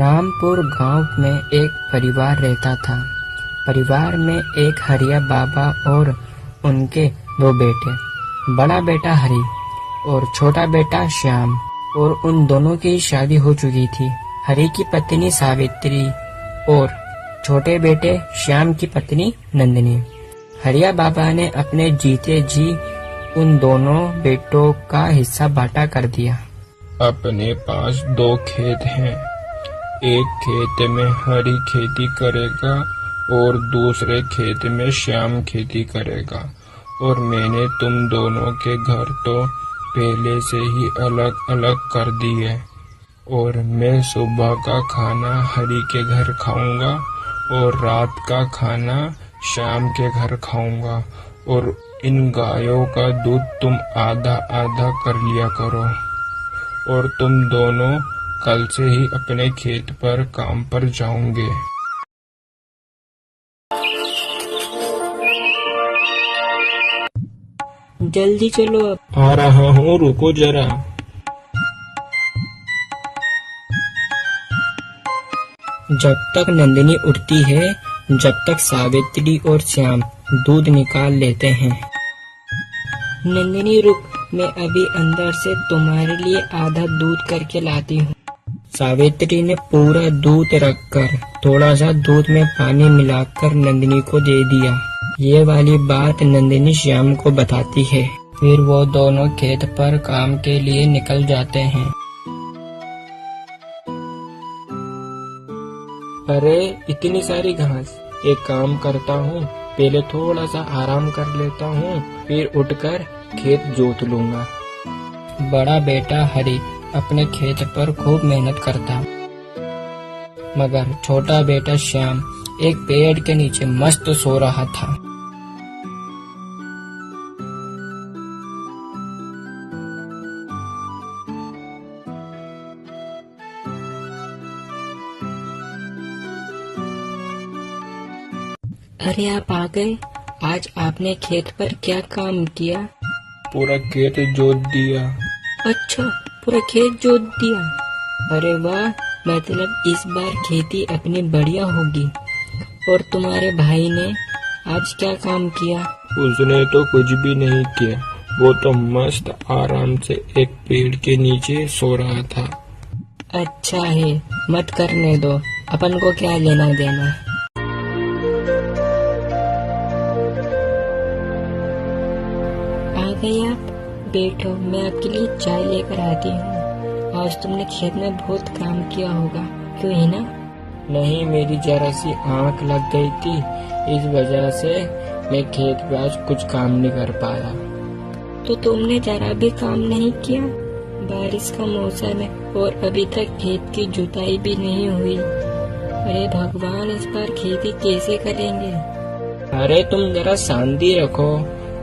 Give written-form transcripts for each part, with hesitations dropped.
रामपुर गांव में एक परिवार रहता था। परिवार में एक हरिया बाबा और उनके दो बेटे, बड़ा बेटा हरि और छोटा बेटा श्याम, और उन दोनों की शादी हो चुकी थी। हरि की पत्नी सावित्री और छोटे बेटे श्याम की पत्नी नंदिनी। हरिया बाबा ने अपने जीते जी उन दोनों बेटों का हिस्सा बांटा कर दिया। अपने पास दो खेत हैं, एक खेत में हरि खेती करेगा और दूसरे खेत में श्याम खेती करेगा। और मैंने तुम दोनों के घर तो पहले से ही अलग अलग कर दिए, और मैं सुबह का खाना हरि के घर खाऊंगा और रात का खाना श्याम के घर खाऊंगा, और इन गायों का दूध तुम आधा आधा कर लिया करो, और तुम दोनों कल से ही अपने खेत पर काम पर जाओगे। जल्दी चलो, अब आ रहा हूँ, रुको जरा। जब तक नंदिनी उठती है, जब तक सावित्री और श्याम दूध निकाल लेते हैं। नंदिनी रुक, मैं अभी अंदर से तुम्हारे लिए आधा दूध करके लाती हूँ। सावित्री ने पूरा दूध रखकर थोड़ा सा दूध में पानी मिलाकर नंदिनी को दे दिया। ये वाली बात नंदिनी श्याम को बताती है। फिर वो दोनों खेत पर काम के लिए निकल जाते हैं। अरे इतनी सारी घास, एक काम करता हूँ, पहले थोड़ा सा आराम कर लेता हूँ, फिर उठकर खेत जोत लूंगा। बड़ा बेटा हरि अपने खेत पर खूब मेहनत करता, मगर छोटा बेटा श्याम एक पेड़ के नीचे मस्त सो रहा था। अरे आप आ गए। आज आपने खेत पर क्या काम किया? पूरा खेत जोत दिया। अच्छा, पूरा खेत जोत दिया। अरे वाह, मतलब इस बार खेती अपनी बढ़िया होगी। और तुम्हारे भाई ने आज क्या काम किया? उसने तो कुछ भी नहीं किया, वो तो मस्त आराम से एक पेड़ के नीचे सो रहा था। अच्छा है, मत करने दो, अपन को क्या लेना देना। आ गए आप? बैठो, मैं आपके लिए चाय लेकर आती हूँ। आज तुमने खेत में बहुत काम किया होगा, क्यों है ना? नहीं, मेरी जरा सी आँख लग गई थी, इस वजह से मैं खेत में आज कुछ काम नहीं कर पाया। तो तुमने जरा भी काम नहीं किया? बारिश का मौसम है और अभी तक खेत की जुताई भी नहीं हुई। अरे भगवान, इस बार खेती कैसे करेंगे? अरे तुम जरा शांति रखो,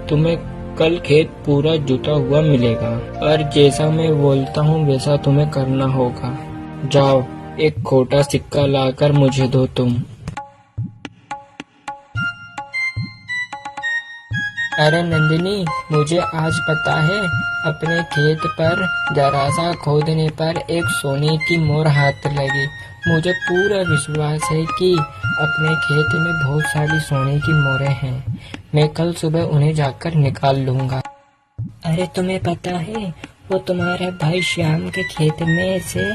तुम्हें कल खेत पूरा जुता हुआ मिलेगा, और जैसा मैं बोलता हूँ वैसा तुम्हें करना होगा। जाओ, एक खोटा सिक्का लाकर मुझे दो तुम। अरे नंदिनी, मुझे आज पता है, अपने खेत पर जरा सा खोदने पर एक सोने की मोर हाथ लगी। मुझे पूरा विश्वास है कि अपने खेत में बहुत सारी सोने की मोरें हैं। मैं कल सुबह उन्हें जाकर निकाल लूंगा। अरे तुम्हें पता है, वो तुम्हारे भाई श्याम के खेत में से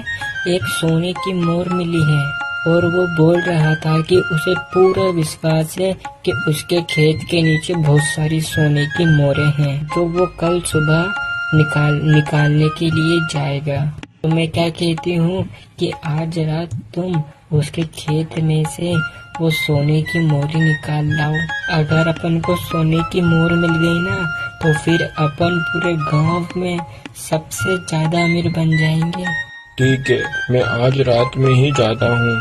एक सोने की मोर मिली है, और वो बोल रहा था कि उसे पूरा विश्वास है कि उसके खेत के नीचे बहुत सारी सोने की मोरें हैं, जो वो कल सुबह निकालने के लिए जाएगा। तो मैं क्या कहती हूँ कि आज रात तुम उसके खेत में से वो सोने की मोरी निकाल लाओ। अगर अपन को सोने की मोर मिल गई ना, तो फिर अपन पूरे गांव में सबसे ज्यादा अमीर बन जाएंगे। ठीक है, मैं आज रात में ही जाता हूँ।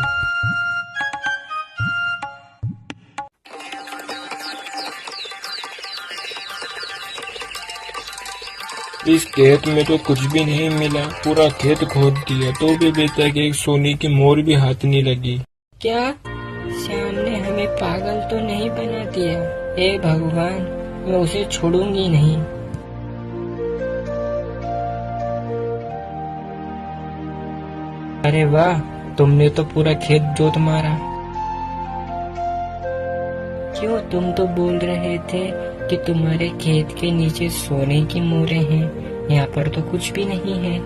इस खेत में तो कुछ भी नहीं मिला, पूरा खेत खोद दिया, तो भी बेटा कि एक सोने की मोर भी हाथ नहीं लगी। क्या श्याम ने हमें पागल तो नहीं बना दिया? हे भगवान, मैं उसे छोड़ूंगी नहीं। अरे वाह, तुमने तो पूरा खेत जोत मारा। क्यों, तुम तो बोल रहे थे कि तुम्हारे खेत के नीचे सोने की मोहरें हैं। यहाँ पर तो कुछ भी नहीं है।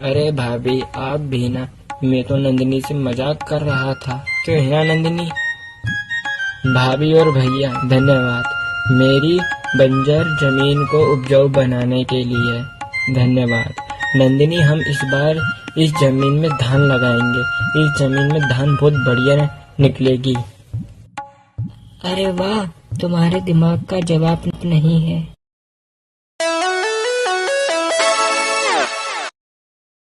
अरे भाभी, आप भी ना, मैं तो नंदिनी से मजाक कर रहा था। क्यों है ना नंदिनी? भाभी और भैया धन्यवाद, मेरी बंजर जमीन को उपजाऊ बनाने के लिए धन्यवाद। नंदिनी, हम इस बार इस जमीन में धान लगाएंगे। इस जमीन में धान बहुत बढ़िया निकलेगी। अरे वाह, तुम्हारे दिमाग का जवाब नहीं है।